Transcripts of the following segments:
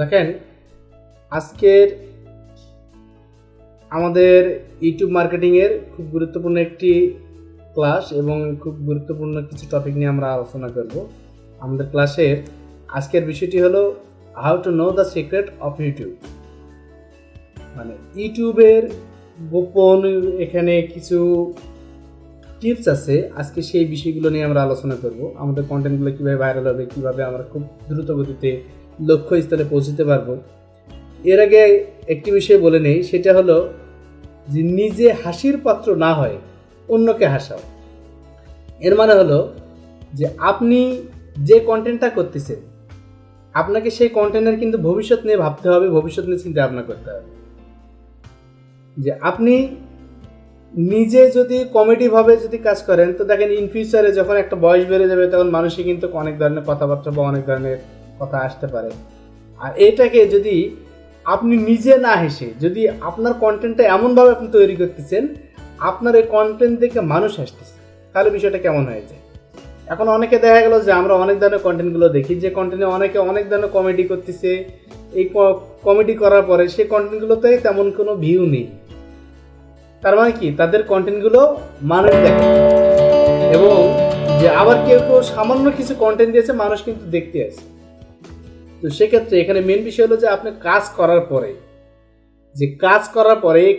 দেখেন, আজকের আমাদের ইউটিউব মার্কেটিংয়ের খুব গুরুত্বপূর্ণ একটি ক্লাস এবং খুব গুরুত্বপূর্ণ কিছু টপিক নিয়ে আমরা আলোচনা করব। আমাদের ক্লাসের আজকের বিষয়টি হলো how to know the secret of YouTube. মানে ইউটিউবের গোপন এখানে কিছু টিপস আছে। আজকে সেই বিষয়গুলো নিয়ে আমরা আলোচনা করব। আমাদের কন্টেন্টগুলো কীভাবে ভাইরাল হবে, কীভাবে আমরা খুব দ্রুত গতিতে লক্ষ্যস্থলে পৌঁছতে পারবো। এর আগে একটি বিষয় বলে নেই, সেটা হলো যে নিজে হাসির পাত্র না হয় অন্যকে হাসাও। এর মানে হলো যে আপনি যে কন্টেন্টটা করতেছেন, আপনাকে সেই কন্টেন্টের কিন্তু ভবিষ্যৎ নিয়ে ভাবতে হবে, ভবিষ্যৎ নিয়ে চিন্তা ভাবনা করতে হবে। যে আপনি নিজে যদি কমেডিভাবে যদি কাজ করেন, তো দেখেন ইন ফিউচারে যখন একটা বয়স বেড়ে যাবে তখন মানুষই কিন্তু অনেক ধরনের কথাবার্তা বা অনেক ধরনের কথা আসতে পারে। আর এটাকে যদি আপনি নিজে না হেসে, যদি আপনার কন্টেন্টটা এমনভাবে আপনি তৈরি করতেছেন আপনার এই কন্টেন্ট দেখে মানুষ হাসতেছে, তাহলে বিষয়টা কেমন হয়ে যায়। এখন অনেকে দেখা গেল যে আমরা অনেক ধরনের কন্টেন্টগুলো দেখি, যে কন্টেন্টে অনেকে অনেক ধরনের কমেডি করতেছে। এই কমেডি করার পরে সেই কন্টেন্টগুলোতে তেমন কোনো ভিউ নেই। তার মানে কি, তাদের কন্টেন্টগুলো মানুষ দেখে। এবং যে আবার কেউ কেউ সামান্য কিছু কন্টেন্ট দিয়েছে, মানুষ কিন্তু দেখতে আসে। তো সেক্ষেত্রে এখানে মেন বিষয় হলো যে আপনি কাজ করার পরে, এই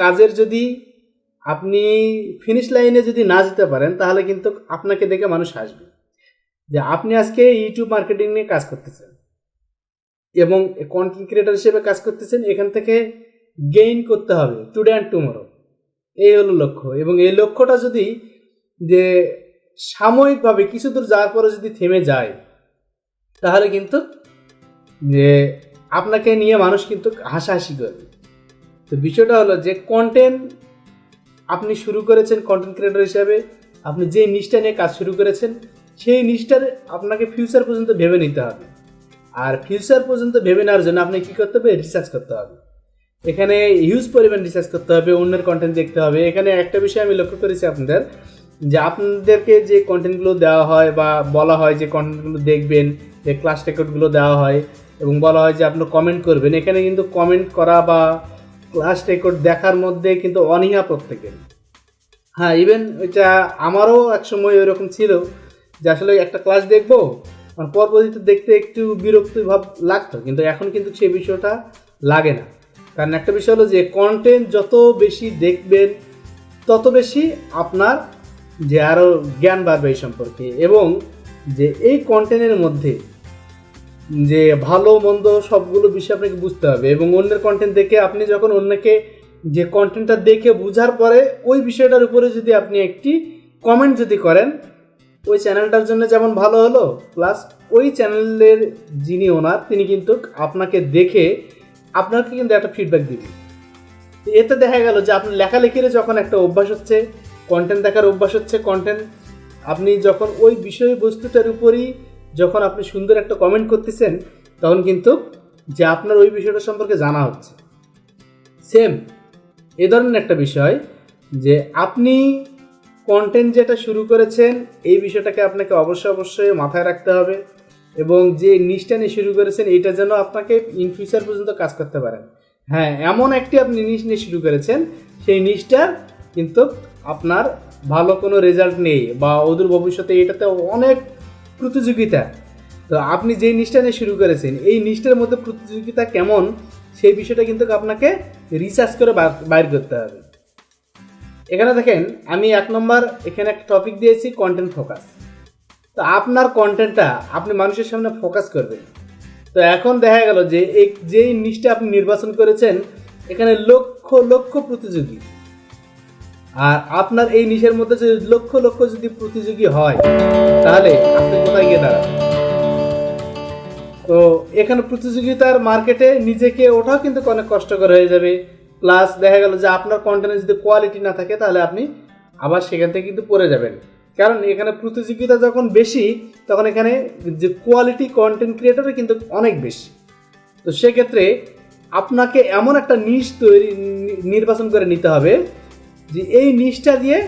কাজের যদি আপনি ফিনিশ লাইনে যদি না যেতে পারেন, তাহলে কিন্তু আপনাকে দেখে মানুষ হাসবে। যে আপনি আজকে ইউটিউব মার্কেটিং নিয়ে কাজ করতেছেন এবং কন্টেন্ট ক্রিয়েটর হিসেবে কাজ করতেছেন, এখান থেকে গেইন করতে হবে টুডে অ্যান্ড টুমরো, এই হলো লক্ষ্য। এবং এই লক্ষ্যটা যদি যে সাময়িকভাবে কিছু দূর যাওয়ার পরে যদি থেমে যায়, তাহলে কিন্তু যে আপনাকে নিয়ে মানুষ কিন্তু হাসাহাসি করবে। তো বিষয়টা হলো যে কন্টেন্ট আপনি শুরু করেছেন কন্টেন্ট ক্রিয়েটর হিসাবে, আপনি যে নিশটা নিয়ে কাজ শুরু করেছেন সেই নিশটার আপনাকে ফিউচার পর্যন্ত ভেবে নিতে হবে। আর ফিউচার পর্যন্ত ভেবে নেওয়ার জন্য আপনি কী করতে হবে, রিসার্চ করতে হবে। এখানে হিউজ পরিমাণ রিসার্চ করতে হবে, অন্যের কন্টেন্ট দেখতে হবে। এখানে একটা বিষয় আমি লক্ষ্য করেছি আপনাদের, যে আপনাদেরকে যে কন্টেন্টগুলো দেওয়া হয় বা বলা হয় যে কন্টেন্টগুলো দেখবেন, যে ক্লাস রেকর্ডগুলো দেওয়া হয় এবং বলা হয় যে আপনি কমেন্ট করবেন, এখানে কিন্তু কমেন্ট করা বা ক্লাস রেকর্ড দেখার মধ্যে কিন্তু অনীহা প্রত্যেকের। হ্যাঁ, ইভেন এটা আমারও একসময় ওইরকম ছিল যে আসলে একটা ক্লাস দেখবো, পরবর্তীতে দেখতে একটু বিরক্তি ভাব লাগতো, কিন্তু এখন কিন্তু সেই বিষয়টা লাগে না। কারণ একটা বিষয় হলো যে কন্টেন্ট যত বেশি দেখবেন তত বেশি আপনার যে আরও জ্ঞান বাড়বে এই সম্পর্কে, এবং যে এই কন্টেন্টের মধ্যে যে ভালো মন্দ সবগুলো বিষয় আপনাকে বুঝতে হবে। এবং অন্যের কন্টেন্ট দেখে আপনি যখন অন্যকে যে কন্টেন্টটা দেখে বোঝার পরে ওই বিষয়টার উপরে যদি আপনি একটি কমেন্ট যদি করেন, ওই চ্যানেলটার জন্য যেমন ভালো হলো, প্লাস ওই চ্যানেলের যিনি ওনার তিনি কিন্তু আপনাকে দেখে আপনাকে কিন্তু একটা ফিডব্যাক দিবেন। এতে দেখা গেল যে আপনার লেখালেখির যখন একটা অভ্যাস হচ্ছে, কন্টেন্ট দেখার অভ্যাস হচ্ছে, কন্টেন্ট আপনি যখন ওই বিষয়বস্তুটার উপরই যখন আপনি সুন্দর একটা কমেন্ট করতেছেন, তখন কিন্তু যে আপনার ওই বিষয়টা সম্পর্কে জানা হচ্ছে। সেম এ ধরনের একটা বিষয় যে আপনি কন্টেন্ট যেটা শুরু করেছেন এই বিষয়টাকে আপনাকে অবশ্যই মাথায় রাখতে হবে, এবং যে নিশটা নিয়ে শুরু করেছেন এইটা যেন আপনাকে ইন ফিউচার পর্যন্ত কাজ করতে পারেন। হ্যাঁ, এমন একটি আপনি নিশ নিয়ে শুরু করেছেন, সেই নিশটার কিন্তু আপনার ভালো কোনো রেজাল্ট নেই বা অদূর ভবিষ্যতে এটাতে অনেক প্রতিযোগিতা। তো আপনি যেই নিশটা নিয়ে শুরু করেছেন এই নিশটার মধ্যে প্রতিযোগিতা কেমন, সেই বিষয়টা কিন্তু আপনাকে রিসার্চ করে বাইর করতে হবে। এখানে দেখেন আমি 1 নম্বর এখানে একটা টপিক দিয়েছি, কন্টেন্ট ফোকাস। তো আপনার কন্টেন্টটা আপনি মানুষের সামনে ফোকাস করবেন। তো এখন দেখা গেল যে যেই নিশটা আপনি নির্বাচন করেছেন এখানে লক্ষ প্রতিযোগী, আর আপনার এই নিশের মধ্যে যদি লক্ষ যদি প্রতিযোগী হয়, তাহলে আপনি কোথায় গিয়ে দাঁড়াবেন। তো এখানে প্রতিযোগিতার মার্কেটে নিজেকে ওঠাও কিন্তু অনেক কষ্টকর হয়ে যাবে। প্লাস দেখা গেল যে আপনার কন্টেন্টের যদি কোয়ালিটি না থাকে, তাহলে আপনি আবার সেখান থেকে কিন্তু পড়ে যাবেন। কারণ এখানে প্রতিযোগিতা যখন বেশি, তখন এখানে যে কোয়ালিটি কন্টেন্ট ক্রিয়েটরও কিন্তু অনেক বেশি। তো সেক্ষেত্রে আপনাকে এমন একটা নিশ নির্বাচন করে নিতে হবে যে এই নিশটা দিয়ে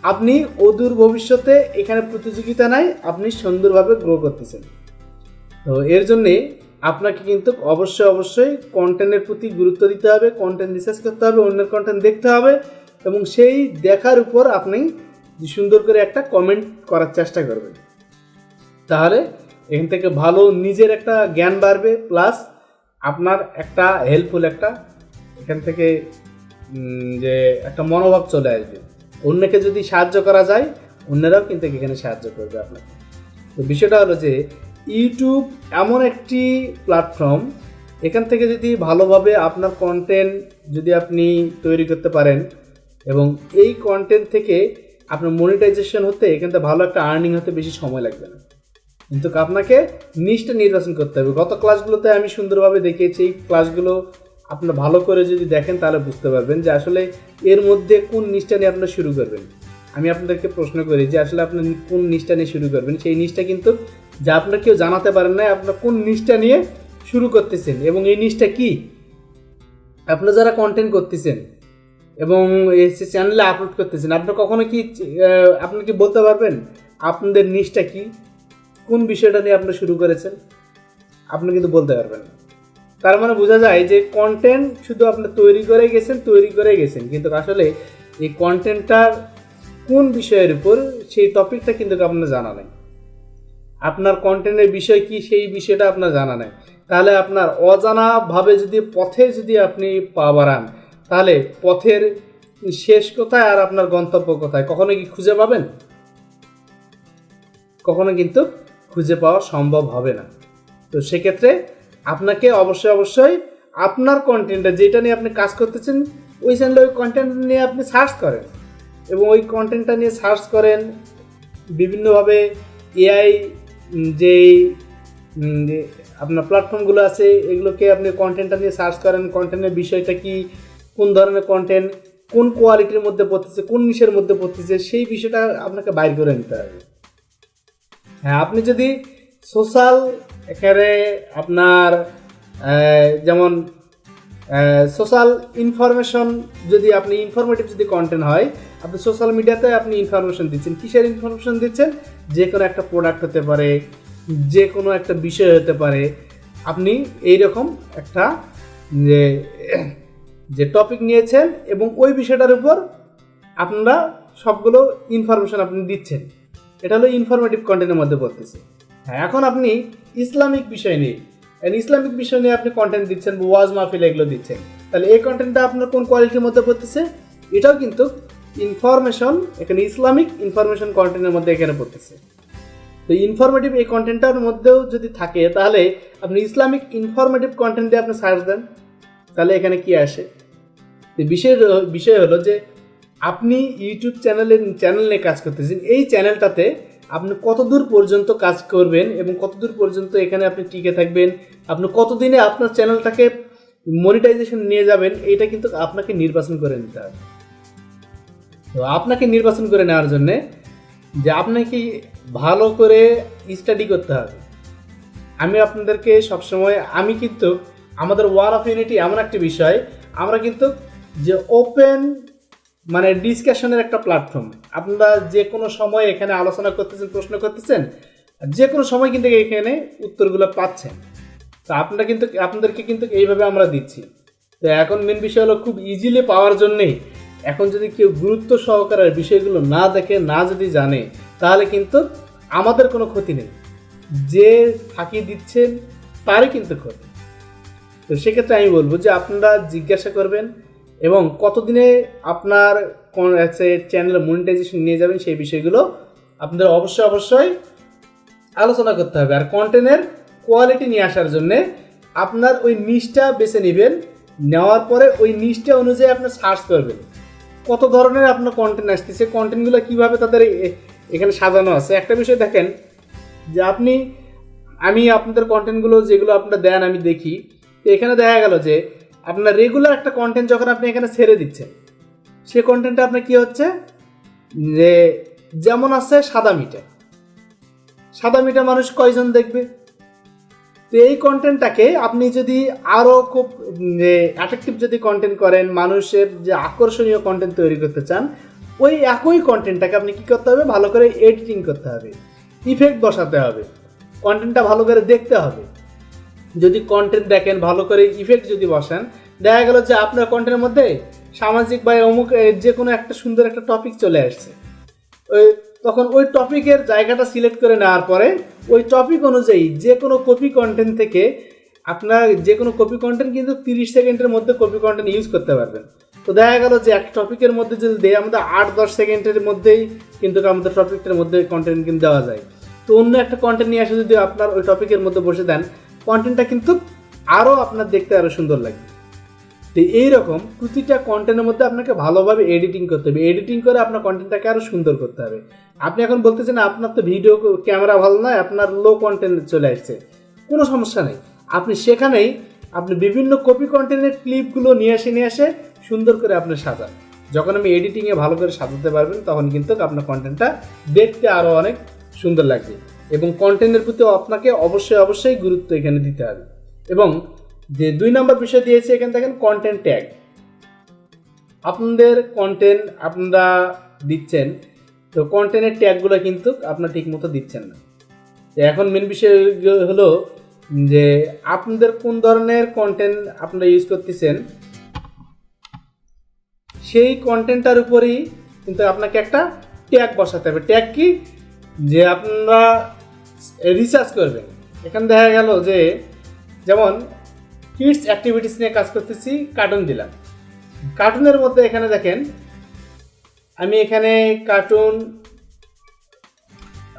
আপনি অদূর ভবিষ্যতে এখানে প্রতিযোগিতা নাই, আপনি সুন্দরভাবে গ্রো করতেছেন। তো এর জন্যে আপনাকে কিন্তু অবশ্যই কন্টেন্টের প্রতি গুরুত্ব দিতে হবে, কন্টেন্ট রিসার্চ করতে হবে, অন্যের কন্টেন্ট দেখতে হবে এবং সেই দেখার উপর আপনি সুন্দর করে একটা কমেন্ট করার চেষ্টা করবেন। তাহলে এখান থেকে ভালো নিজের একটা জ্ঞান বাড়বে, প্লাস আপনার একটা হেল্পফুল একটা এখান থেকে যে একটা মনোভাব চলে আসবে। অন্যকে যদি সাহায্য করা যায়, অন্যরাও কিন্তু এখানে সাহায্য করবে আপনাকে। তো বিষয়টা হলো যে ইউটিউব এমন একটি প্ল্যাটফর্ম, এখান থেকে যদি ভালোভাবে আপনার কন্টেন্ট যদি আপনি তৈরি করতে পারেন এবং এই কন্টেন্ট থেকে আপনার মনিটাইজেশন হতে এখান থেকে ভালো একটা আর্নিং হতে বেশি সময় লাগবে না, কিন্তু আপনাকে নিশটা নির্বাচন করতে হবে। গত ক্লাসগুলোতে আমি সুন্দরভাবে দেখিয়েছি, এই ক্লাসগুলো আপনারা ভালো করে যদি দেখেন তাহলে বুঝতে পারবেন যে আসলে এর মধ্যে কোন নিশটা নিয়ে আপনারা শুরু করবেন। আমি আপনাদেরকে প্রশ্ন করি যে আসলে আপনি কোন নিশটা নিয়ে শুরু করবেন, সেই নিশটা কিন্তু যা আপনার কেউ জানাতে পারেন না, আপনার কোন নিশটা নিয়ে শুরু করতেছেন এবং এই নিশটা কি। আপনারা যারা কন্টেন্ট করতেছেন এবং এই চ্যানেলে আপলোড করতেছেন, আপনারা কখনো কি আপনি কি বলতে পারবেন আপনাদের নিশটা কি, কোন বিষয়টা নিয়ে আপনারা শুরু করেছেন? আপনি কিন্তু বলতে পারবেন না। তার মানে বোঝা যায় যে কন্টেন্ট শুধু আপনি তৈরি করে গেছেন, কিন্তু আসলে এই কন্টেন্টটার কোন বিষয়ের উপর সেই টপিকটা কিন্তু আপনার জানা নেই। আপনার কন্টেন্টের বিষয় কি সেই বিষয়টা আপনার জানা নেই। তাহলে আপনার অজানাভাবে যদি পথে যদি আপনি পা বাড়ান, তাহলে পথের শেষ কোথায় আর আপনার গন্তব্য কোথায় কখনো কি খুঁজে পাবেন? কখনো কিন্তু খুঁজে পাওয়া সম্ভব হবে না। তো সেক্ষেত্রে আপনাকে অবশ্যই আপনার কন্টেন্টটা যেটা নিয়ে আপনি কাজ করতেছেন ওই চ্যানেলে ওই কন্টেন্ট নিয়ে আপনি সার্চ করেন এবং ওই কন্টেন্টটা নিয়ে সার্চ করেন বিভিন্নভাবে। এআই যেই আপনার প্ল্যাটফর্মগুলো আছে এগুলোকে আপনি কন্টেন্টটা নিয়ে সার্চ করেন, কন্টেন্টের বিষয়টা কি, কোন ধরনের কন্টেন্ট, কোন কোয়ালিটির মধ্যে পড়তেছে, কোন নিশের মধ্যে পড়তেছে, সেই বিষয়টা আপনাকে বাইর করে নিতে হবে। হ্যাঁ, আপনি যদি সোশ্যাল এখানে আপনার যেমন সোশ্যাল ইনফরমেশন যদি আপনি ইনফরমেটিভ যদি কন্টেন্ট হয়, আপনি সোশ্যাল মিডিয়াতে আপনি ইনফরমেশন দিচ্ছেন, কিসের ইনফরমেশন দিচ্ছেন? যে কোনো একটা প্রোডাক্ট হতে পারে, যে কোনো একটা বিষয় হতে পারে। আপনি এইরকম একটা যে টপিক নিয়েছেন এবং ওই বিষয়টার উপর আপনারা সবগুলো ইনফরমেশন আপনি দিচ্ছেন, এটা হলো ইনফরমেটিভ কন্টেন্টের মধ্যে পড়তেছে। হ্যাঁ, এখন আপনি ইসলামিক বিষয় নিয়ে আপনি কন্টেন্ট দিচ্ছেন, ওয়াজ মাহফিল এগুলো দিচ্ছেন, তাহলে এই কন্টেন্টটা আপনার কোন কোয়ালিটির মধ্যে পড়তেছে? এটাও কিন্তু ইনফরমেশন, এখানে ইসলামিক ইনফরমেশন কন্টেন্টের মধ্যে এখানে পড়তেছে। তো ইনফরমেটিভ এই কন্টেন্টটার মধ্যেও যদি থাকে তাহলে আপনি ইসলামিক ইনফরমেটিভ কন্টেন্ট দিয়ে আপনি সার্চ দেন, তাহলে এখানে কি আসে? বিষয় হলো যে আপনি ইউটিউব চ্যানেল নিয়ে কাজ করতেছেন, এই চ্যানেলটাতে আপনি কতদূর পর্যন্ত কাজ করবেন এবং কতদূর পর্যন্ত এখানে আপনি টিকে থাকবেন, আপনি কতদিনে আপনার চ্যানেলটাকে মনিটাইজেশন নিয়ে যাবেন, এইটা কিন্তু আপনাকে নির্বাচন করে নিতে হবে। তো আপনাকে নির্বাচন করে নেওয়ার জন্যে যে আপনাকে ভালো করে স্টাডি করতে হবে। আমি আপনাদেরকে সবসময় কিন্তু আমাদের ওয়ার অফ ইউনিটি এমন একটি বিষয়, আমরা কিন্তু যে ওপেন মানে ডিসকাশনের একটা প্ল্যাটফর্ম, আপনারা যে কোনো সময় এখানে আলোচনা করতেছেন, প্রশ্ন করতেছেন, যে কোনো সময় কিন্তু এখানে উত্তরগুলো পাচ্ছেন। তো আপনাদেরকে কিন্তু এইভাবে আমরা দিচ্ছি। তো এখন মেন বিষয় হলো খুব ইজিলি পাওয়ার জন্যেই এখন যদি কেউ গুরুত্ব সহকারে বিষয়গুলো না দেখে, না যদি জানে, তাহলে কিন্তু আমাদের কোনো ক্ষতি নেই, যে ফাঁকি দিচ্ছেন তারই কিন্তু ক্ষতি। তো সেক্ষেত্রে আমি বলবো যে আপনারা জিজ্ঞাসা করবেন এবং কতদিনে আপনার চ্যানেল মনিটাইজেশন নিয়ে যাবেন সেই বিষয়গুলো আপনাদের অবশ্যই আলোচনা করতে হবে। আর কন্টেন্টের কোয়ালিটি নিয়ে আসার জন্যে আপনার ওই নিশটা বেছে নেবেন, নেওয়ার পরে ওই নিশটা অনুযায়ী আপনি সার্চ করবেন কত ধরনের আপনার কন্টেন্ট আসতেছে, কন্টেন্টগুলো কীভাবে তাদের এখানে সাজানো আছে। একটা বিষয় দেখেন যে আমি আপনাদের কন্টেন্টগুলো যেগুলো আপনারা দেন আমি দেখি, তো এখানে দেখা গেল যে আপনার রেগুলার একটা কন্টেন্ট যখন আপনি এখানে ছেড়ে দিচ্ছেন, সে কন্টেন্টটা আপনার কী হচ্ছে যে যেমন আছে সাদা মিটা মানুষ কয়জন দেখবে? তো এই কন্টেন্টটাকে আপনি যদি আরও খুব অ্যাট্রাকটিভ যদি কন্টেন্ট করেন, মানুষের যে আকর্ষণীয় কন্টেন্ট তৈরি করতে চান, ওই একই কন্টেন্টটাকে আপনি কী করতে হবে? ভালো করে এডিটিং করতে হবে, ইফেক্ট বসাতে হবে, কন্টেন্টটা ভালো করে দেখতে হবে। যদি কন্টেন্ট দেখেন, ভালো করে ইফেক্ট যদি বসান, দেখা গেল যে আপনার কন্টেন্টের মধ্যে সামাজিক বা অমুক যে কোনো একটা সুন্দর একটা টপিক চলে আসছে। ওই তখন ওই টপিকের জায়গাটা সিলেক্ট করে নেওয়ার পরে ওই টপিক অনুযায়ী যে কোনো কপি কন্টেন্ট থেকে আপনার যে কোনো কপি কন্টেন্ট কিন্তু 30 সেকেন্ডের মধ্যে কপি কন্টেন্ট ইউজ করতে পারবেন। তো দেখা গেল যে একটা টপিকের মধ্যে যদি দেয়, আমাদের 8-10 সেকেন্ডের মধ্যেই কিন্তু আমাদের টপিকটার মধ্যে কন্টেন্ট কিন্তু দেওয়া যায়। তো অন্য একটা কন্টেন্ট নিয়ে এসে যদি আপনার ওই টপিকের মধ্যে বসে দেন, কন্টেন্টটা কিন্তু আরও আপনার দেখতে আরও সুন্দর লাগবে। তো এইরকম প্রতিটা কন্টেন্টের মধ্যে আপনাকে ভালোভাবে এডিটিং করতে হবে, এডিটিং করে আপনার কন্টেন্টটাকে আরও সুন্দর করতে হবে। আপনি এখন বলতেছেন আপনার তো ভিডিও ক্যামেরা ভালো নয়, আপনার লো কন্টেন্ট চলে আসছে, কোনো সমস্যা নেই। আপনি সেখানেই আপনি বিভিন্ন কপি কন্টেন্টের ক্লিপগুলো নিয়ে এসে সুন্দর করে আপনি সাজান। যখন আমি এডিটিংয়ে ভালো করে সাজাতে পারবেন, তখন কিন্তু আপনার কন্টেন্টটা দেখতে আরও অনেক সুন্দর লাগবে। এবং কন্টেন্টের প্রতি আপনাকে অবশ্যই গুরুত্ব এখানে দিতে হবে। এবং যে 2 নম্বর বিষয় দিয়েছে এখানে দেখেন কন্টেন্ট ট্যাগ। আপনাদের কন্টেন্ট আপনারা দিচ্ছেন, তো কন্টেন্টের ট্যাগগুলো কিন্তু আপনারা ঠিকমতো দিচ্ছেন না। তো এখন মেন বিষয় হলো যে আপনাদের কোন ধরনের কন্টেন্ট আপনারা ইউজ করতেছেন, সেই কন্টেন্টটার উপরেই কিন্তু আপনাকে একটা ট্যাগ বসাতে হবে। ট্যাগ কি, যে আপনারা রিসার্চ করবেন। এখানে দেখা গেল যে যেমন কিডস অ্যাক্টিভিটিস নিয়ে কাজ করতেছি, কার্টুন দিলাম। কার্টুনের মধ্যে এখানে দেখেন আমি এখানে কার্টুন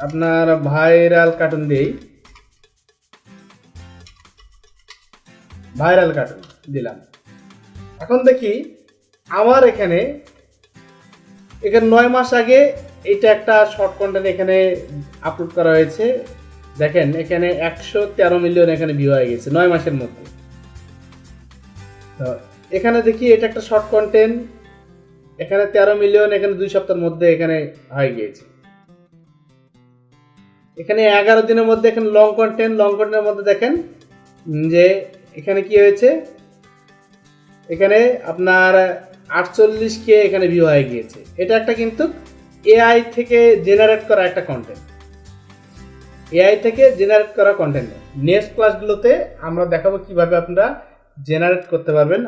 আপনার ভাইরাল কার্টুন দিই, ভাইরাল কার্টুন দিলাম। এখন দেখি আমার এখানে 9 মাস আগে এটা একটা শর্ট কন্টেন্ট এখানে আপলোড করা হয়েছে। দেখেন এখানে 113 মিলিয়ন এখানে ভিউ হয়ে গেছে 9 মাসের মধ্যে। তো এখানে দেখি এটা একটা শর্ট কন্টেন্ট, এখানে 13 মিলিয়ন এখানে 2 সপ্তাহের মধ্যে এখানে হয়ে গিয়েছে। এখানে 11 দিনের মধ্যে এখানে লং কন্টেন্টের মধ্যে দেখেন যে এখানে কি হয়েছে, এখানে আপনার 48K এখানে ভিউ হয়ে গিয়েছে। এটা একটা কিন্তু এআই থেকে জেনারেট করা একটা কন্টেন্ট, এআই থেকে জেনারেট করা কন্টেন্ট। নেক্সট ক্লাসগুলোতে আমরা দেখাবো কিভাবে আপনারা জেনারেট করতে পারবেন।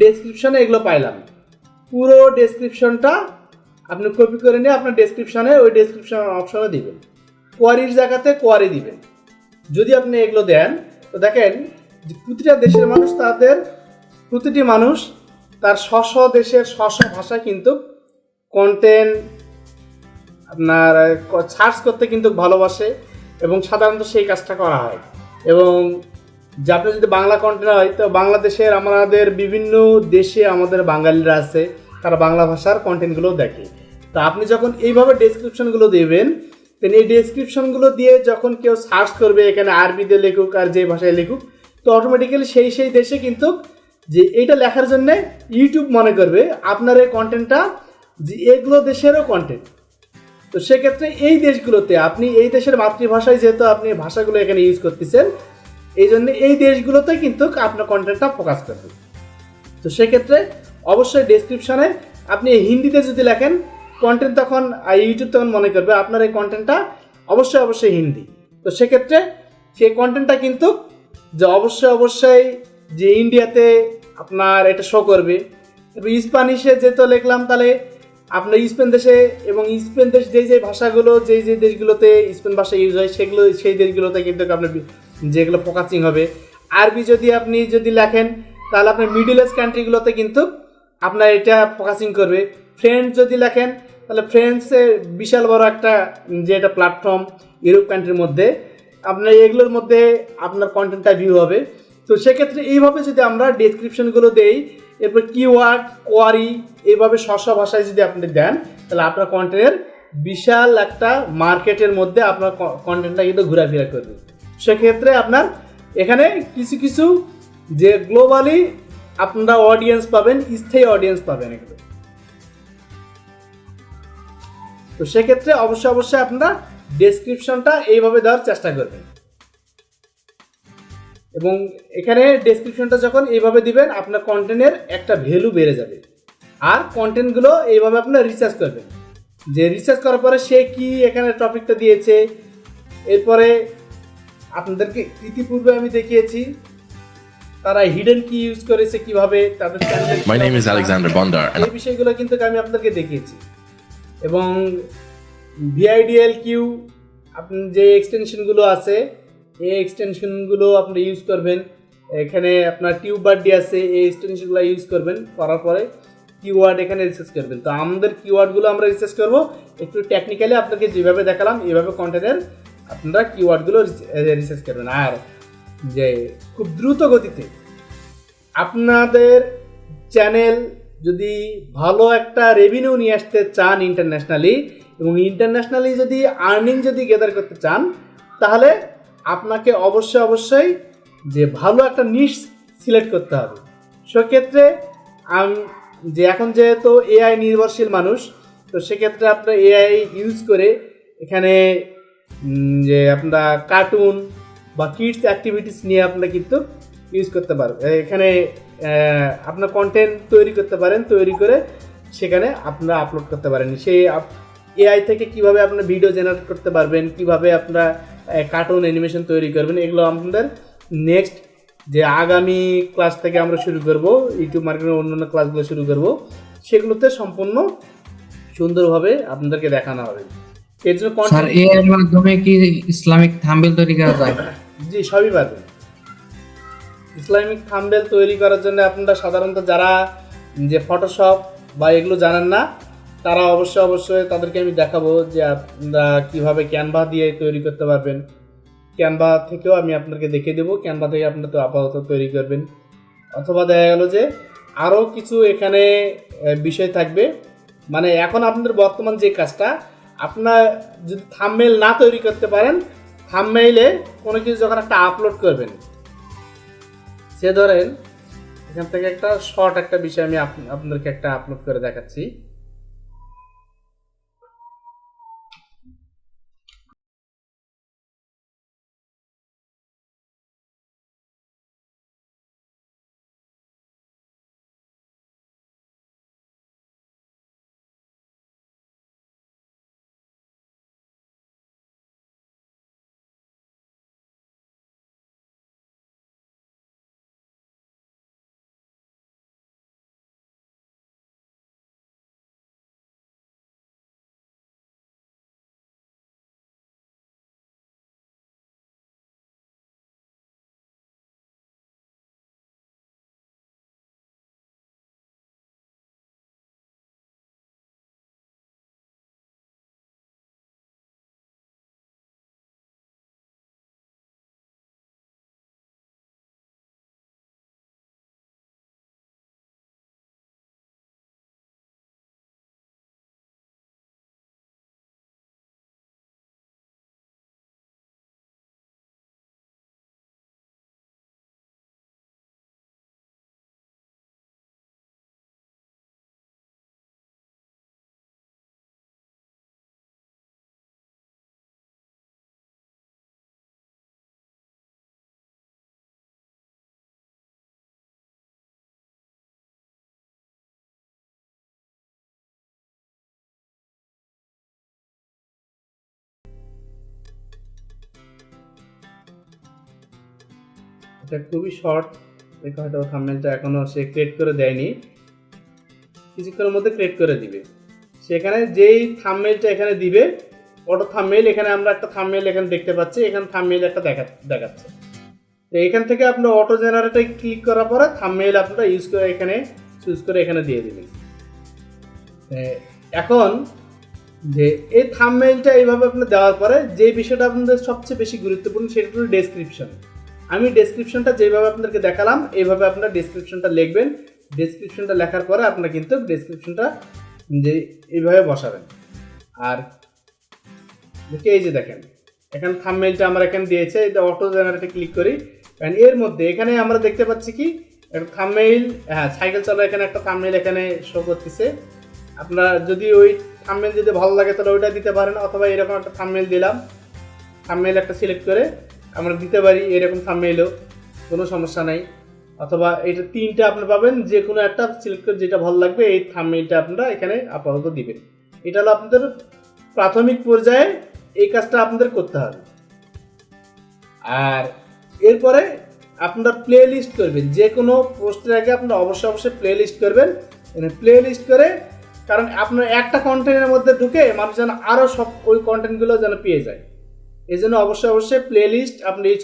ডেসক্রিপশনে এগুলো পাইলাম, পুরো ডেসক্রিপশনটা আপনি কপি করে নিয়ে আপনার ডেসক্রিপশনে ওই ডেসক্রিপশন অপশনে দিবেন, কোয়ারির জায়গাতে কোয়ারি দিবেন। যদি আপনি এগুলো দেন তো দেখেন যে প্রতিটা দেশের মানুষ প্রতিটি মানুষ তার স্ব দেশের স্ব ভাষায় কিন্তু কন্টেন্ট আপনার সার্চ করতে কিন্তু ভালোবাসে এবং সাধারণত সেই কাজটা করা হয়। এবং যে আপনার যদি বাংলা কন্টেন্ট হয় তো বাংলাদেশের আমাদের বিভিন্ন দেশে আমাদের বাঙালিরা আছে, তারা বাংলা ভাষার কন্টেন্টগুলো দেখে। তো আপনি যখন এইভাবে ডেসক্রিপশনগুলো দেবেন, এই ডেসক্রিপশনগুলো দিয়ে যখন কেউ সার্চ করবে এখানে আরবিতে লেখুক আর যে ভাষায় লেখুক, তো অটোমেটিক্যালি সেই দেশে কিন্তু যে এইটা লেখার জন্য ইউটিউব মনে করবে আপনার এই কন্টেন্টটা যে এগুলো দেশেরও কন্টেন্ট। তো সেক্ষেত্রে এই দেশগুলোতে আপনি এই দেশের মাতৃভাষায় যেহেতু আপনি ভাষাগুলো এখানে ইউজ করতেছেন, এই জন্য এই দেশগুলোতে কিন্তু আপনার কন্টেন্টটা ফোকাস করবে। তো সেক্ষেত্রে অবশ্যই ডেসক্রিপশনে আপনি হিন্দিতে যদি লেখেন কন্টেন্ট, তখন ইউটিউব তখন মনে করবে আপনার এই কন্টেন্টটা অবশ্যই হিন্দি। তো সেক্ষেত্রে সেই কন্টেন্টটা কিন্তু যে অবশ্যই যে ইন্ডিয়াতে আপনার এটা শো করবে। এবং স্প্যানিশে যেহেতু লিখলাম তাহলে আপনার স্পেন দেশে, এবং স্পেন দেশ যে ভাষাগুলো যে দেশগুলোতে স্পেন ভাষা ইউজ হয় সেগুলো সেই দেশগুলোতে কিন্তু আপনার যেগুলো ফোকাসিং হবে। আরবি যদি যদি লেখেন তাহলে আপনার মিডল ইস্ট কান্ট্রিগুলোতে কিন্তু আপনার এটা ফোকাসিং করবে। ফ্রেন্ডস যদি লেখেন তাহলে ফ্রেন্ডসের বিশাল বড় একটা যে এটা প্ল্যাটফর্ম ইউরোপ কান্ট্রির মধ্যে, আপনার এগুলোর মধ্যে আপনার কন্টেন্টটা ভিউ হবে। তো সেক্ষেত্রে এইভাবে যদি আমরা ডেসক্রিপশনগুলো দেই, এরপর কিওয়ার্ড কোয়ারি এইভাবে স্ব ভাষায় যদি আপনি দেন, তাহলে আপনার কন্টেন্টের বিশাল একটা মার্কেটের মধ্যে আপনার কন্টেন্টটা কিন্তু ঘোরাফেরা করবে। সেক্ষেত্রে আপনার এখানে কিছু যে গ্লোবালি আপনারা অডিয়েন্স পাবেন, স্থায়ী অডিয়েন্স পাবেন এগুলো। তো সেক্ষেত্রে অবশ্যই আপনারা ডেসক্রিপশনটা এইভাবে দেওয়ার চেষ্টা করবেন। এবং এখানে ডেসক্রিপশনটা যখন এইভাবে দিবেন আপনার কন্টেন্টের একটা ভ্যালু বেড়ে যাবে। আর কন্টেন্টগুলো এইভাবে আপনার রিসার্চ করবেন, যে রিসার্চ করার পরে সে কি এখানে টপিকটা দিয়েছে। এরপরে আপনাদেরকে ইতিপূর্বে আমি দেখিয়েছি তারা হিডেন কি ইউজ করেছে, কিভাবে তাদের My name is Alexander Bondar and এই বিষয়গুলো কিন্তু আমি আপনাদেরকে দেখিয়েছি। এবং ভিআইডিএল কিউ আপনি যে এক্সটেনশনগুলো আছে এই এক্সটেনশনগুলো আপনি ইউজ করবেন। এখানে আপনার টিউবারডি আছে, এই এক্সটেনশনগুলো ইউজ করবেন, করার পরে কিওয়ার্ড এখানে রিসার্চ করবেন। তো আমাদের কিওয়ার্ডগুলো আমরা রিসার্চ করব একটু টেকনিক্যালি, আপনাকে যেভাবে দেখালাম এইভাবে কন্টেন্টের আপনারা কিওয়ার্ডগুলো রিসার্চ করবেন। আর যে খুব দ্রুত গতিতে আপনাদের চ্যানেল যদি ভালো একটা রেভিনিউ নিয়ে আসতে চান ইন্টারন্যাশনালি, এবং ইন্টারন্যাশনালি যদি আর্নিং যদি গেদার করতে চান, তাহলে আপনাকে অবশ্যই যে ভালো একটা নিশ সিলেক্ট করতে হবে। সেক্ষেত্রে যে এখন যেহেতু এআই নির্ভরশীল মানুষ, তো সেক্ষেত্রে আপনার এআই ইউজ করে এখানে যে আপনারা কার্টুন বা কিডস অ্যাক্টিভিটিস নিয়ে আপনারা কিন্তু ইউজ করতে পারবেন। এখানে আপনার কন্টেন্ট তৈরি করতে পারেন, তৈরি করে সেখানে আপনারা আপলোড করতে পারেন। সেই এআই থেকে কিভাবে আপনারা ভিডিও জেনারেট করতে পারবেন, কিভাবে আপনারা কার্টুন অ্যানিমেশন তৈরি করবেন, এগুলো আমাদের নেক্সট যে আগামী ক্লাস থেকে আমরা শুরু করব, ইউটিউব মার্কেটিংয়ের অন্যান্য ক্লাসগুলো শুরু করব, সেগুলোতে সম্পূর্ণ সুন্দরভাবে আপনাদেরকে দেখানো হবে। এর জন্য স্যার এর মাধ্যমে কি ইসলামিক থাম্বনেল তৈরি করা যায়? জি, সবই পারবেন। ইসলামিক থাম্বনেল তৈরি করার জন্য আপনারা সাধারণত যারা যে ফটোশপ বা এগুলো জানেন না, তারা অবশ্যই তাদেরকে আমি দেখাবো যে আপনারা কীভাবে ক্যানভা দিয়ে তৈরি করতে পারবেন। ক্যানভা থেকেও আমি আপনাদেরকে দেখিয়ে দেবো, ক্যানভা থেকে আপনারা তো আপাতত তৈরি করবেন। অথবা দেখা গেল যে আরও কিছু এখানে বিষয় থাকবে, মানে এখন আপনাদের বর্তমান যে কাজটা, আপনার যদি থাম্বনেল না তৈরি করতে পারেন, থাম্বনেইলে কোনো কিছু যখন একটা আপলোড করবেন, সে ধরেন এখান থেকে একটা শর্ট একটা বিষয় আমি আপনাদেরকে একটা আপলোড করে দেখাচ্ছি। এটা খুবই শর্ট, দেখো হয়তো থাম্বনেলটা এখনো সে ক্রিয়েট করে দেয়নি, কিছুক্ষণের মধ্যে ক্রিয়েট করে দিবে। সেখানে যেই থাম্বনেলটা এখানে দিবে, অটো থাম্বনেল, এখানে আমরা একটা থাম্বনেল এখানে দেখতে পাচ্ছি, এখানে থাম্বনেল একটা দেখাচ্ছে। তো এখান থেকে আপনার অটো জেনারেটে ক্লিক করার পরে থাম্বনেল আপনারা ইউজ করে এখানে চুজ করে এখানে দিয়ে দিবেন। এখন যে এই থাম্বনেলটা এইভাবে আপনার দেওয়ার পরে যে বিষয়টা আপনাদের সবচেয়ে বেশি গুরুত্বপূর্ণ সেটা হলো ডেসক্রিপশন। আমি ডেসক্রিপশনটা যেভাবে আপনাদেরকে দেখালাম এইভাবে আপনারা ডেসক্রিপশনটা লিখবেন। ডেসক্রিপশনটা লেখার পরে আপনারা কিন্তু ডেসক্রিপশনটা যে এইভাবে বসাবেন। আর দেখে এই যে দেখেন এখানে থাম্বনেলটা আমরা এখানে দিয়েছে, এটা অটো জেনারেটে ক্লিক করি, কারণ এর মধ্যে এখানে আমরা দেখতে পাচ্ছি কি একটা থাম্বনেল, হ্যাঁ সাইকেল চালা, এখানে একটা থাম্বনেল এখানে শো করতেছে। আপনারা যদি ওই থাম্বনেল যদি ভালো লাগে তাহলে ওইটা দিতে পারেন, অথবা এরকম একটা থাম্বনেল দিলাম, থাম্বনেল একটা সিলেক্ট করে আমরা দিতে পারি, এরকম থাম্বনেলও কোনো সমস্যা নাই। অথবা এটা তিনটা আপনি পাবেন, যে কোনো একটা সিলেক্ট করে যেটা ভালো লাগবে এই থাম্বনেলটা আপনারা এখানে আপাতত দিবেন। এটা হলো আপনাদের প্রাথমিক পর্যায়ে এই কাজটা আপনাদের করতে হবে। আর এরপরে আপনারা প্লে লিস্ট করবেন, যে কোনো পোস্টের আগে আপনারা অবশ্যই প্লে লিস্ট করবেন। প্লে লিস্ট করে, কারণ আপনার একটা কন্টেন্টের মধ্যে ঢুকে মানুষ যেন আরও সব ওই কন্টেন্টগুলো যেন পেয়ে যায়, এই জন্য অবশ্যই প্লে লিস্ট আপনি ইউজ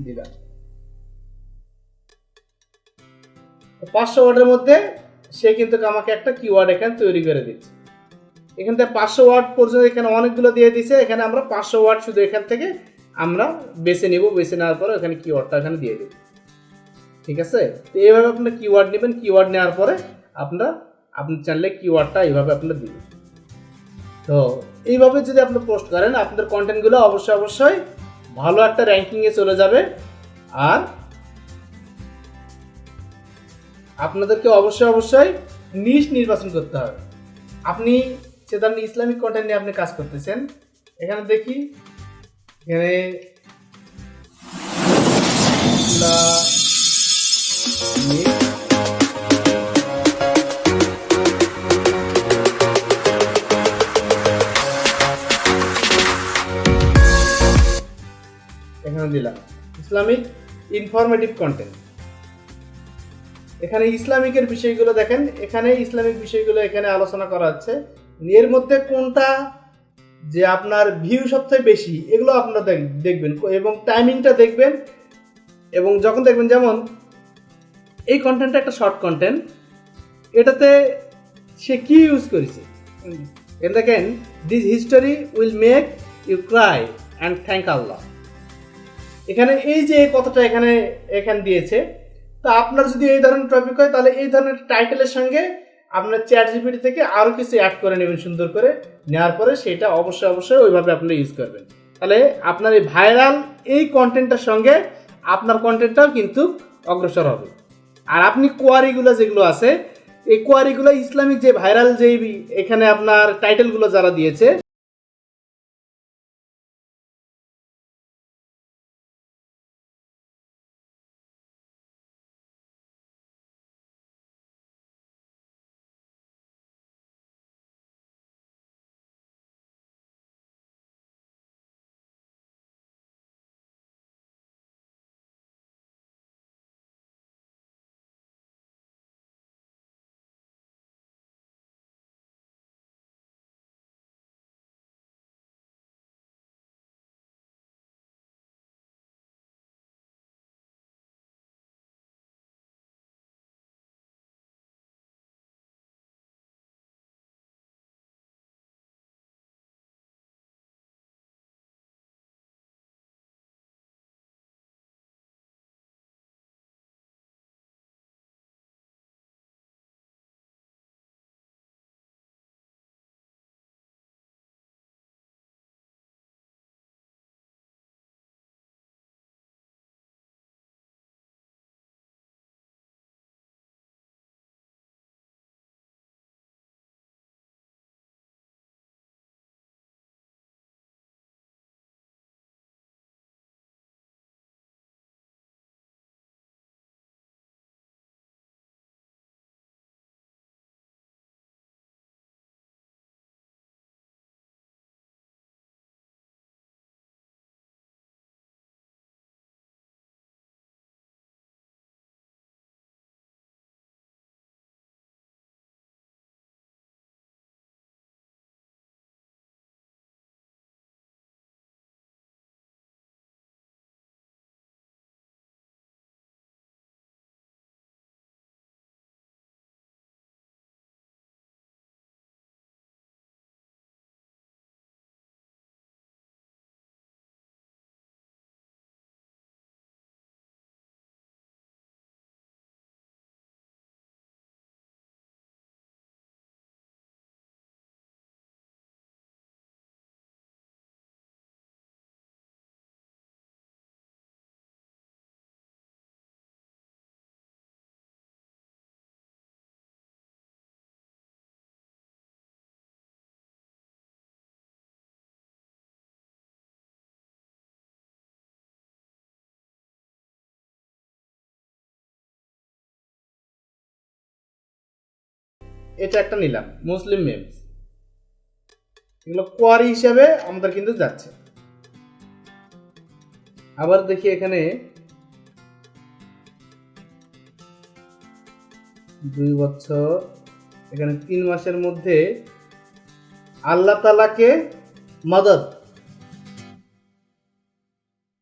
দিলাম। 500 ওয়ার্ডের মধ্যে সে কিন্তু আমাকে একটা কিওয়ার্ড এখানে তৈরি করে দিচ্ছে। এখান থেকে 500 ওয়ার্ড পর্যন্ত এখানে অনেকগুলো দিয়ে দিছে, এখানে আমরা 500 ওয়ার্ড শুধু এখান থেকে আমরা বেছে নিব, বেছে নেওয়ার পরে এখানে কিওয়ার্ডটা এখানে দিয়ে দেব। ঠিক আছে, তো এইভাবে আপনারা কিওয়ার্ড নেবেন, কিওয়ার্ড নেওয়ার পরে আপনার চ্যানেলে কিওয়ার্ডটা এইভাবে আপনারা দিবেন। তো এইভাবে যদি আপনি পোস্ট করেন আপনাদের কন্টেন্টগুলো অবশ্যই ভালো একটা র্যাঙ্কিংয়ে চলে যাবে। আর আপনাদেরকে অবশ্যই নিশ নির্বাচন করতে হবে। আপনি সেটা ইসলামিক কন্টেন্ট নিয়ে আপনি কাজ করতেছেন, এখানে দেখি এখানে এখানে দিলাম ইসলামিক ইনফরমেটিভ কন্টেন্ট। এখানে ইসলামিকের বিষয়গুলো দেখেন, এখানে ইসলামিক বিষয়গুলো এখানে আলোচনা করা হচ্ছে। এর মধ্যে কোনটা যে আপনার ভিউ সবথেকে বেশি এগুলো আপনারা দেখবেন এবং টাইমিংটা দেখবেন। এবং যখন দেখবেন, যেমন এই কন্টেন্টটা একটা শর্ট কন্টেন্ট, এটাতে সে কি ইউজ করেছে দেখেন, this history will make you cry and thank Allah. এখানে এই যে কথাটা এখানে দিয়েছে। তো আপনার যদি এই ধরনের টপিক হয় তাহলে এই ধরনের টাইটেলের সঙ্গে আপনার চ্যাটজিপিটি থেকে আরও কিছু অ্যাড করে নেবেন, সুন্দর করে নেওয়ার পরে সেটা অবশ্যই ওইভাবে আপনারা ইউজ করবেন। তাহলে আপনার এই ভাইরাল এই কন্টেন্টটার সঙ্গে আপনার কন্টেন্টটাও কিন্তু অগ্রসর হবে। আর আপনি কোয়ারিগুলো যেগুলো আছে, এই কোয়ারিগুলো ইসলামিক যে ভাইরাল যেই এখানে আপনার টাইটেলগুলো যারা দিয়েছে এটা একটা নিলাম মুসলিম মেমস, এগুলো কোয়ারি হিসাবে আমাদের কিন্তু যাচ্ছে। আবার দেখি এখানে 2 বছর, এখানে 3 মাসের মধ্যে আল্লাহ তাআলাকে মদদ,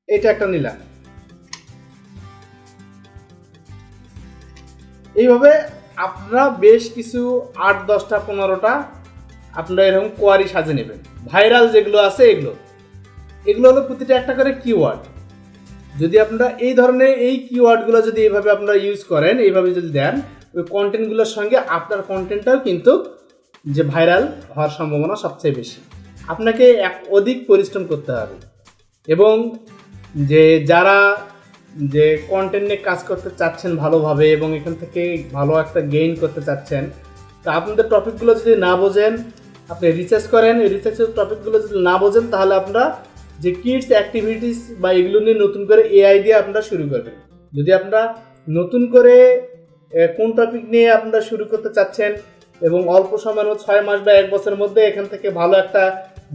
এটা একটা নিলাম। এইভাবে আপনারা বেশ কিছু 8, 10টা 15টা আপনারা এরকম কোয়ারি সাজে নেবেন। ভাইরাল যেগুলো আছে এগুলো হলো প্রতিটা একটা করে কিওয়ার্ড। যদি আপনারা এই ধরনের এই কিওয়ার্ডগুলো যদি এইভাবে আপনারা ইউজ করেন, এইভাবে যদি দেন, ওই কন্টেন্টগুলোর সঙ্গে আপনার কন্টেন্টটাও কিন্তু যে ভাইরাল হওয়ার সম্ভাবনা সবচেয়ে বেশি। আপনাকে অধিক পরিশ্রম করতে হবে এবং যে যারা যে কন্টেন্ট নিয়ে কাজ করতে চাচ্ছেন ভালোভাবে এবং এখান থেকে ভালো একটা গেইন করতে চাচ্ছেন, তা আপনাদের টপিকগুলো যদি না বোঝেন, আপনি রিসার্চ করেন, এই রিসার্চের টপিকগুলো যদি না বোঝেন, তাহলে আপনারা যে কিডস অ্যাক্টিভিটিস বা এগুলো নিয়ে নতুন করে এআই দিয়ে আপনারা শুরু করবেন। যদি আপনারা নতুন করে কোন টপিক নিয়ে আপনারা শুরু করতে চাচ্ছেন এবং অল্প সময়ের মধ্যে 6 মাস বা 1 বছরের মধ্যে এখান থেকে ভালো একটা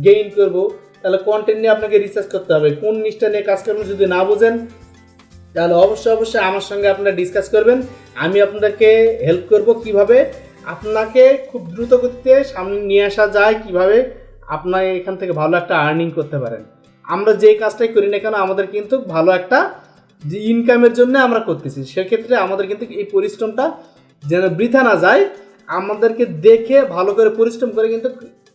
গেইন করব, তাহলে কন্টেন্ট নিয়ে আপনাকে রিসার্চ করতে হবে। কোন নিশটা নিয়ে কাজ করবেন যদি না বোঝেন, তাহলে অবশ্যই আমার সঙ্গে আপনারা ডিসকাস করবেন। আমি আপনাদেরকে হেল্প করব কিভাবে আপনাকে খুব দ্রুত গতিতে সামনে নিয়ে আসা যায়, কিভাবে আপনার এখান থেকে ভালো একটা আর্নিং করতে পারেন। আমরা যে কাজটাই করি না কেন, আমাদের কিন্তু ভালো একটা যে ইনকামের জন্য আমরা করতেছি, সেক্ষেত্রে আমাদের কিন্তু এই পরিশ্রমটা যেন বৃথা না যায়, আমাদেরকে দেখে ভালো করে পরিশ্রম করে কিন্তু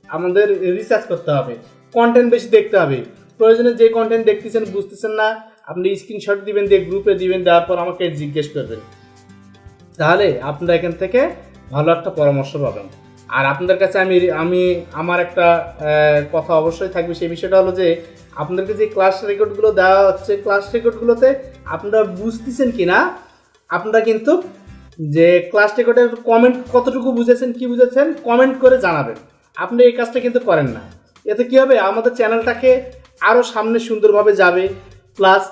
আমাদের রিসার্চ করতে হবে, কন্টেন্ট বেশি দেখতে হবে। প্রয়োজনে যে কন্টেন্ট দেখতেছেন বুঝতেছেন না, আপনি স্ক্রিনশট দিবেন, দিয়ে গ্রুপে দিবেন, দেওয়ার পর আমাকে জিজ্ঞেস করবেন, তাহলে আপনারা এখান থেকে ভালো একটা পরামর্শ পাবেন। আর আপনাদের কাছে আমি আমার একটা কথা অবশ্যই থাকবে, সেই বিষয়টা হলো যে আপনাদেরকে যে ক্লাস রেকর্ডগুলো দেওয়া হচ্ছে, ক্লাস রেকর্ডগুলোতে আপনারা বুঝতেছেন কি না, আপনারা কিন্তু যে ক্লাস রেকর্ডের কমেন্ট কতটুকু বুঝেছেন, কি বুঝেছেন, কমেন্ট করে জানাবেন। আপনি এই কাজটা কিন্তু করেন না, এতে কী হবে, আমাদের চ্যানেলটাকে আরও সামনে সুন্দরভাবে যাবে, প্লাস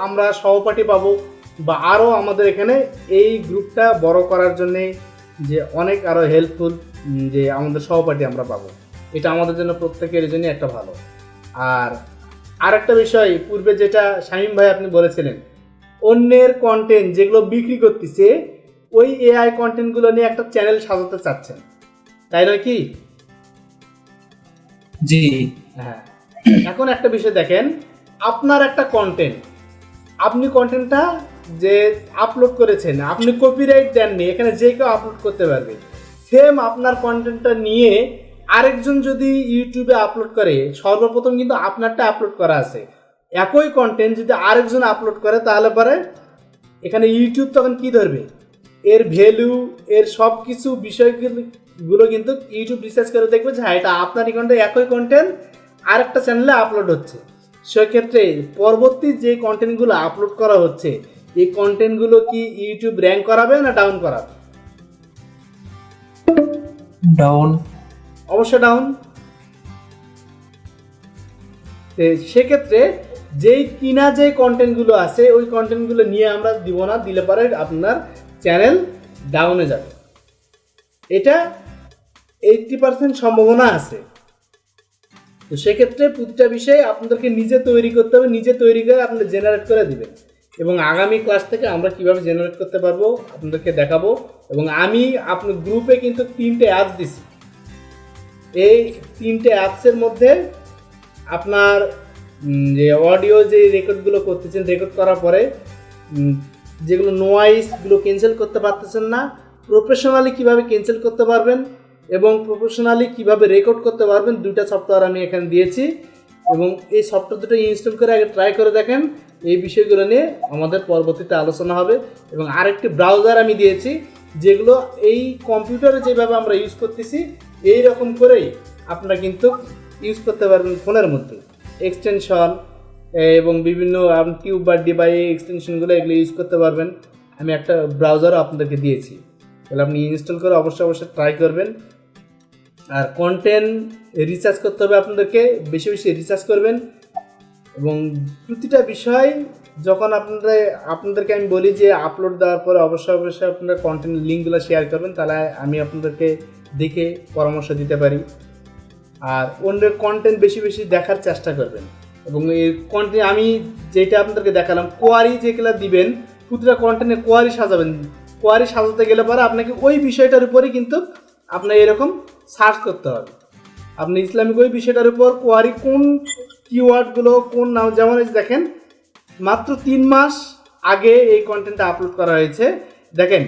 আমরা সহপাঠী পাবো, বা আরও আমাদের এখানে এই গ্রুপটা বড় করার জন্যে যে অনেক আরও হেল্পফুল যে আমাদের সহপাঠী আমরা পাবো। এটা আমাদের জন্য প্রত্যেকের জন্য একটা ভালো। আর আরেকটা বিষয়, পূর্বে যেটা শামীম ভাই আপনি বলেছিলেন, অন্যের কন্টেন্ট যেগুলো বিক্রি করতেছে, ওই এআই কন্টেন্টগুলো নিয়ে একটা চ্যানেল সাজাতে চাচ্ছেন, তাই নয় কি? জি। হ্যাঁ, এখন একটা বিষয় দেখেন, আপনার একটা কন্টেন্ট, আপনি কন্টেন্টটা যে আপলোড করেছেন, আপনি কপিরাইট দেননি, এখানে যে কেউ আপলোড করতে পারবে। সেম আপনার কন্টেন্টটা নিয়ে আরেকজন যদি ইউটিউবে আপলোড করে, সর্বপ্রথম কিন্তু আপনারটা আপলোড করা আছে, একই কন্টেন্ট যদি আরেকজন আপলোড করে, তাহলে পরে এখানে ইউটিউব তখন কি ধরবে, এর ভ্যালু, এর সব কিছু বিষয়গুলো কিন্তু ইউটিউব রিসার্চ করে দেখবে যে হ্যাঁ, এটা আপনারই কন্টেন্ট, একই কন্টেন্ট আরেকটা চ্যানেলে আপলোড হচ্ছে। সেক্ষেত্রে পরবর্তী যে কন্টেন্টগুলো আপলোড করা হচ্ছে, এই কন্টেন্টগুলো কি ইউটিউব র্যাঙ্ক করাবে না ডাউন করাবে? ডাউন। অবশ্যই ডাউন। সেক্ষেত্রে যেই কিনা যে কন্টেন্টগুলো আছে, ওই কন্টেন্টগুলো নিয়ে আমরা দিব না, দিলে পরে আপনার চ্যানেল ডাউনে যাবে। এটা 80% সম্ভাবনা আছে। তো সেক্ষেত্রে প্রতিটা বিষয় আপনাদেরকে নিজে তৈরি করতে হবে, নিজে তৈরি করে আপনি জেনারেট করে দিবেন। এবং আগামী ক্লাস থেকে আমরা কিভাবে জেনারেট করতে পারবো আপনাদেরকে দেখাবো। এবং আমি আপনার গ্রুপে কিন্তু 3টে অ্যাপস দিছি, এই 3টে অ্যাপসের মধ্যে আপনার যে অডিও যে রেকর্ডগুলো করতেছেন, রেকর্ড করার পরে যেগুলো নয়েজগুলো ক্যান্সেল করতে পারতেছেন না, প্রফেশনালি কিভাবে ক্যান্সেল করতে পারবেন এবং প্রফেশনালি কিভাবে রেকর্ড করতে পারবেন, 2টা সফটওয়্যার আমি এখানে দিয়েছি। এবং এই সফটওয়্যার দুটো ইনস্টল করে আগে ট্রাই করে দেখেন, এই বিষয়গুলো নিয়ে আমাদের পরবর্তীতে আলোচনা হবে। এবং আরেকটি ব্রাউজার আমি দিয়েছি, যেগুলো এই কম্পিউটারে যেভাবে আমরা ইউজ করতেছি এই রকম করেই আপনারা কিন্তু ইউজ করতে পারবেন ফোনের মধ্যে, এক্সটেনশন এবং বিভিন্ন টিউব বা ডিবাই এক্সটেনশনগুলো এগুলো ইউজ করতে পারবেন। আমি একটা ব্রাউজারও আপনাদেরকে দিয়েছি, তাহলে আপনি ইনস্টল করে অবশ্যই ট্রাই করবেন। আর কন্টেন্ট রিসার্চ করতে হবে আপনাদেরকে, বেশি বেশি রিসার্চ করবেন এবং প্রতিটা বিষয় যখন আপনাদেরকে আমি বলি যে আপলোড দেওয়ার পরে অবশ্যই আপনারা কন্টেন্ট লিঙ্কগুলো শেয়ার করবেন, তাহলে আমি আপনাদেরকে দেখে পরামর্শ দিতে পারি। আর অন্যের কন্টেন্ট বেশি বেশি দেখার চেষ্টা করবেন। এবং এই কন্টেন্ট আমি যেটা আপনাদেরকে দেখালাম, কোয়ারি যেগুলো দিবেন, প্রতিটা কন্টেন্টে কোয়ারি সাজাবেন। কোয়ারি সাজাতে গেলে পরে আপনাকে ওই বিষয়টার উপরেই কিন্তু আপনার এরকম সার্চ করতে হবে। আপনি ইসলামিক ওই বিষয়টার উপর কোয়ারি কোন কিওয়ার্ডগুলো কোন নাম, যেমন দেখেন মাত্র 3 মাস আগে এই কন্টেন্টটা আপলোড করা হয়েছে। দেখেন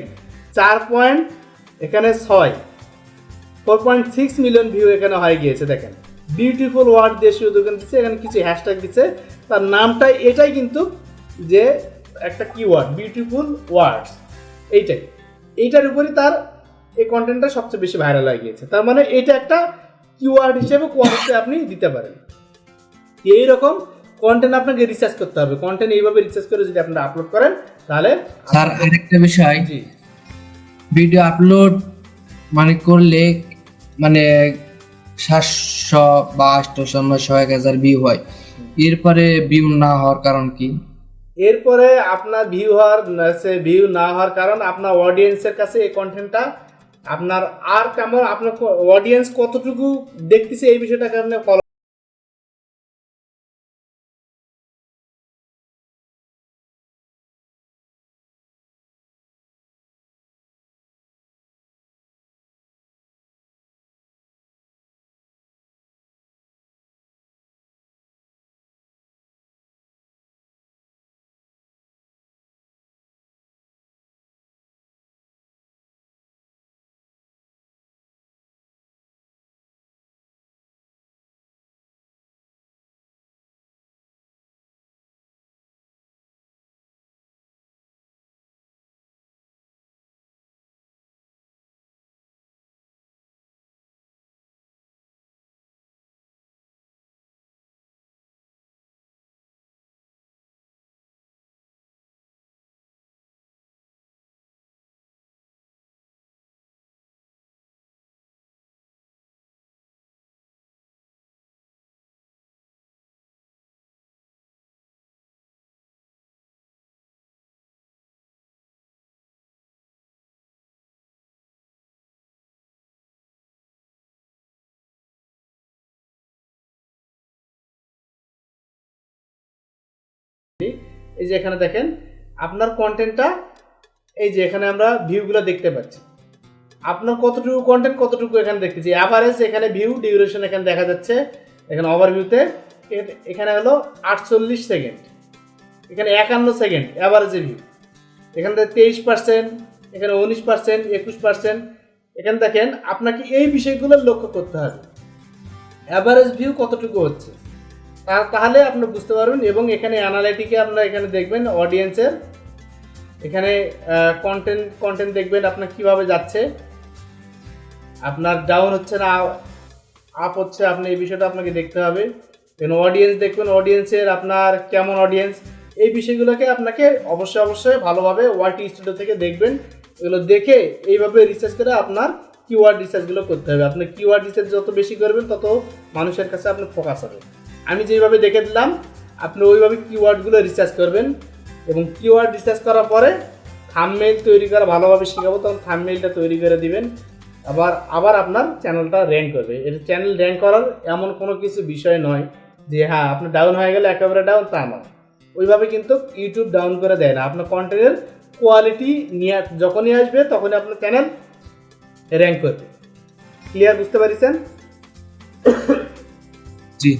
4.6 মিলিয়ন ভিউ এখানে হয়ে গিয়েছে। দেখেন বিউটিফুল ওয়ার্ড দিয়ে শুরু দিচ্ছে, এখানে কিছু হ্যাশট্যাগ দিচ্ছে, তার নামটা এটাই কিন্তু যে একটা কিওয়ার্ড বিউটিফুল ওয়ার্ডস, এইটার উপরই তার এই কন্টেন্টটা সবচেয়ে বেশি ভাইরাল হয়ে গিয়েছে। তার মানে এটা একটা কিওয়ার্ড হিসেবে কোয়ালিটি আপনি দিতে পারেন। এইরকম কন্টেন্ট আপনাকে রিসার্চ করতে হবে। কন্টেন্ট এইভাবে রিসার্চ করে যদি আপনারা আপলোড করেন তাহলে স্যার আরেকটা বিষয়, জি ভিডিও আপলোড মানে করলে মানে 700 বা 800 900 1000 ভিউ হয়, এরপরে ভিউ না হওয়ার কারণ কি? এরপরে আপনার ভিউ না হওয়ার কারণ আপনার অডিয়েন্সের কাছে এই কন্টেন্টটা আপনার আর কেমন, আপনার অডিয়েন্স কতটুকু দেখতেছে এই বিষয়টাকে আপনি ফলো এই যে এখানে দেখেন আপনার কন্টেন্টটা, এই যে এখানে আমরা ভিউগুলো দেখতে পাচ্ছি, আপনার কতটুকু কন্টেন্ট কতটুকু এখানে দেখতেছি। অ্যাভারেজ এখানে ভিউ ডিউরেশন এখানে দেখা যাচ্ছে, এখানে ওভারভিউতে এখানে হলো 48 সেকেন্ড, এখানে 51 সেকেন্ড অ্যাভারেজে ভিউ, এখানে 23%, এখানে 19%, 21%। এখানে দেখেন আপনাকে এই বিষয়গুলো লক্ষ্য করতে হবে, অ্যাভারেজ ভিউ কতটুকু হচ্ছে, তাহলে আপনি বুঝতে পারবেন। এবং এখানে অ্যানালাইটিকে আপনারা এখানে দেখবেন অডিয়েন্সের, এখানে কন্টেন্ট দেখবেন আপনার কিভাবে যাচ্ছে, আপনার ডাউন হচ্ছে না আপ হচ্ছে, আপনি এই বিষয়টা আপনাকে দেখতে হবে। দেন অডিয়েন্স দেখবেন, অডিয়েন্সের আপনার কেমন অডিয়েন্স, এই বিষয়গুলোকে আপনাকে অবশ্যই ভালোভাবে ওয়াইটি স্টুডিও থেকে দেখবেন। এগুলো দেখে এইভাবে রিসার্চ করে আপনার কিওয়ার্ড রিসার্চগুলো করতে হবে। আপনি কিওয়ার্ড রিসার্চ যত বেশি করবেন তত মানুষের কাছে আপনার ফোকাস হবে। আমি যেভাবে দেখে দিলাম আপনি ওইভাবে কিওয়ার্ডগুলো রিসার্চ করবেন, এবং কিওয়ার্ড রিসার্চ করার পরে থাম্বনেইল তৈরি করা ভালোভাবে শেখাবো, তখন থাম্বনেইলটা তৈরি করে দিবেন। আবার আপনার চ্যানেলটা র্যাঙ্ক করবে। এটা চ্যানেল র্যাঙ্ক করার এমন কোনো কিছু বিষয় নয় যে হ্যাঁ আপনি ডাউন হয়ে গেলে একেবারে ডাউন, তা নয়। ওইভাবে কিন্তু ইউটিউব ডাউন করে দেয় না। আপনার কন্টেন্টের কোয়ালিটি নিয়ে যখনই আসবে তখনই আপনার চ্যানেল র্যাঙ্ক করবে। ক্লিয়ার, বুঝতে পারছেন? জি।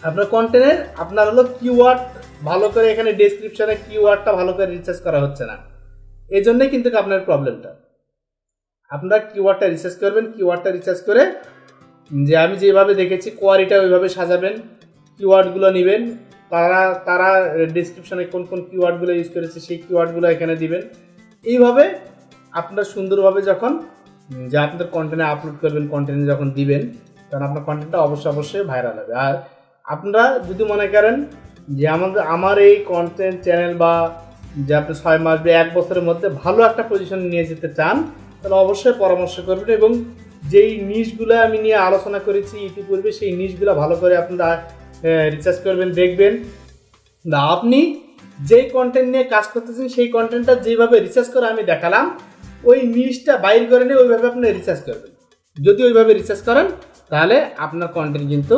আপনার কন্টেন্টের আপনার হলো কিওয়ার্ড ভালো করে, এখানে ডেসক্রিপশনে কিওয়ার্ডটা ভালো করে রিসার্চ করা হচ্ছে না, এই জন্যই কিন্তু আপনার প্রবলেমটা। আপনারা কিওয়ার্ডটা রিসার্চ করবেন, কিওয়ার্ডটা রিসার্চ করে যে আমি যেভাবে দেখেছি কোয়ারিটা ওইভাবে সাজাবেন, কিওয়ার্ডগুলো নেবেন, তারা ডেসক্রিপশনে কোন কোন কিওয়ার্ডগুলো ইউজ করেছে সেই কিওয়ার্ডগুলো এখানে দিবেন। এইভাবে আপনারা সুন্দরভাবে যখন যে আপনাদের কন্টেন্টে আপলোড করবেন, কন্টেন্টে যখন দিবেন, তখন আপনার কন্টেন্টটা অবশ্যই ভাইরাল হবে। আর আপনারা যদি মনে করেন যে আমার এই কন্টেন্ট চ্যানেল বা যে আপনি 6 মাস বা 1 বছরের মধ্যে ভালো একটা পজিশন নিয়ে যেতে চান, তাহলে অবশ্যই পরামর্শ করবেন। এবং যেই নিশগুলো আমি নিয়ে আলোচনা করেছি ইতিপূর্বে, সেই নিশগুলো ভালো করে আপনারা রিসার্চ করবেন, দেখবেন না আপনি যেই কন্টেন্ট নিয়ে কাজ করতেছেন সেই কন্টেন্টটা যেভাবে রিসার্চ করে আমি দেখালাম ওই নিউজটা বাইর করে নিয়ে ওইভাবে আপনি রিসার্চ করবেন। যদি ওইভাবে রিসার্চ করেন তাহলে আপনার কন্টেন্ট কিন্তু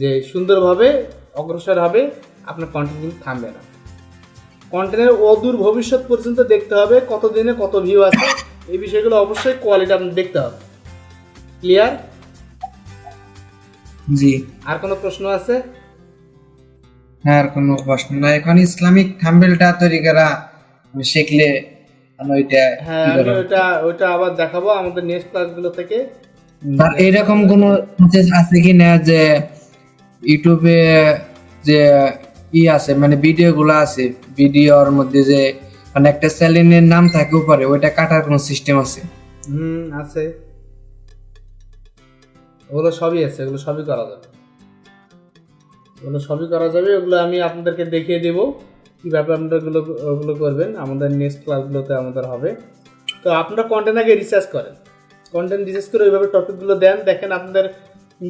যে সুন্দরভাবে অগ্রসর হবে, আপনার কন্টেন্ট কিন্তু থামবে না। কন্টেন্টের অদূর ভবিষ্যৎ পর্যন্ত দেখতে হবে, কত দিনে কত ভিউ আছে, এই বিষয়গুলো অবশ্যই কোয়ালিটি আপনি দেখতে হবে। ক্লিয়ার? জি। আর কোনো প্রশ্ন আছে? আর কোনো প্রশ্ন নাই। এখন ইসলামিক থাম্বনেলটা তৈরি করা আমি শিখলে আমি ওইটা হ্যাঁ, কি আমি করব? ওইটা আবার দেখাবো আমাদের নেক্সট ক্লাসগুলো থেকে। আর এরকম কোনো প্রসেস আছে কি না যে ইউটিউবে যে আছে মানে ভিডিও গুলো আছে, ভিডিওর মধ্যে যে মানে একটা চ্যানেলের নাম থাকে উপরে, ওইটা কাটার কোনো সিস্টেম আছে? আছে, ওগুলো সবই আছে, ওগুলো সবই করা যাবে, ওগুলো আমি আপনাদেরকে দেখিয়ে দেবো কীভাবে আপনারা ওগুলো করবেন। আমাদের নেক্সট ক্লাসগুলোতে আমাদের হবে। তো আপনারা কন্টেন্ট আগে রিসার্চ করেন, কন্টেন্ট রিসার্চ করে ওইভাবে টপিকগুলো দেন, দেখেন আপনাদের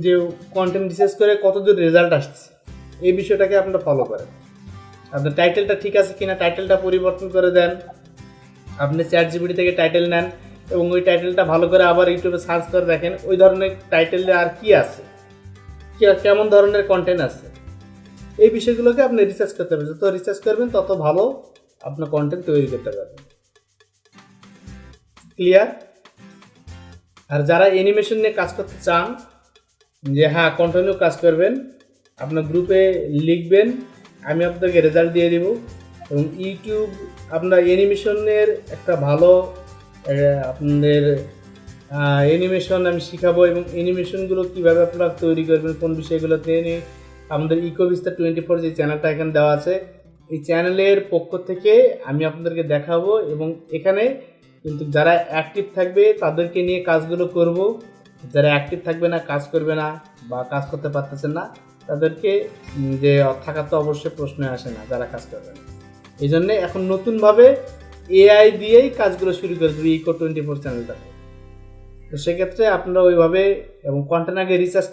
যে কন্টেন্ট রিসার্চ করে কতদূর রেজাল্ট আসছে এই বিষয়টাকে আপনারা ফলো করেন। আপনার টাইটেলটা ঠিক আছে কিনা টাইটেলটা পরিবর্তন করে দেন। আপনি চ্যাটজিপিটি থেকে টাইটেল নেন এবং ওই টাইটেলটা ভালো করে আবার ইউটিউবে সার্চ করে দেখেন ওই ধরনের টাইটেলে আর কি আছে, কেমন ধরনের কন্টেন্ট আছে, এই বিষয়গুলোকে আপনি রিসার্চ করতে পারবেন। যত রিসার্চ করবেন তত ভালো আপনার কন্টেন্ট তৈরি করতে পারবেন। ক্লিয়ার? আর যারা অ্যানিমেশন নিয়ে কাজ করতে চান যে হ্যাঁ কন্টিনিউ কাজ করবেন, আপনার গ্রুপে লিখবেন, আমি আপনাদেরকে রেজাল্ট দিয়ে দিব। এবং ইউটিউব আপনার অ্যানিমেশনের একটা ভালো আপনাদের অ্যানিমেশন আমি শিখাবো এবং অ্যানিমেশনগুলো কীভাবে আপনারা তৈরি করবেন, কোন বিষয়গুলোতে নিয়ে আমাদের ইকোবিস্তার 24 যে চ্যানেলটা এখানে দেওয়া আছে, এই চ্যানেলের পক্ষ থেকে আমি আপনাদেরকে দেখাবো। এবং এখানে কিন্তু যারা অ্যাক্টিভ থাকবে তাদেরকে নিয়ে কাজগুলো করব, যারা অ্যাক্টিভ থাকবে না, কাজ করবে না বা কাজ করতে পারতেছেন না, তাদেরকে যে থাকার তো অবশ্যই প্রশ্ন আসে না যারা কাজ করবে না। এই জন্যে এখন নতুনভাবে এআই দিয়েই কাজগুলো শুরু করে দেবে ইকো 24 চ্যানেলটাতে। তো সেক্ষেত্রে আপনারা ওইভাবে এবং কন্টেন্ট আগে রিসার্চ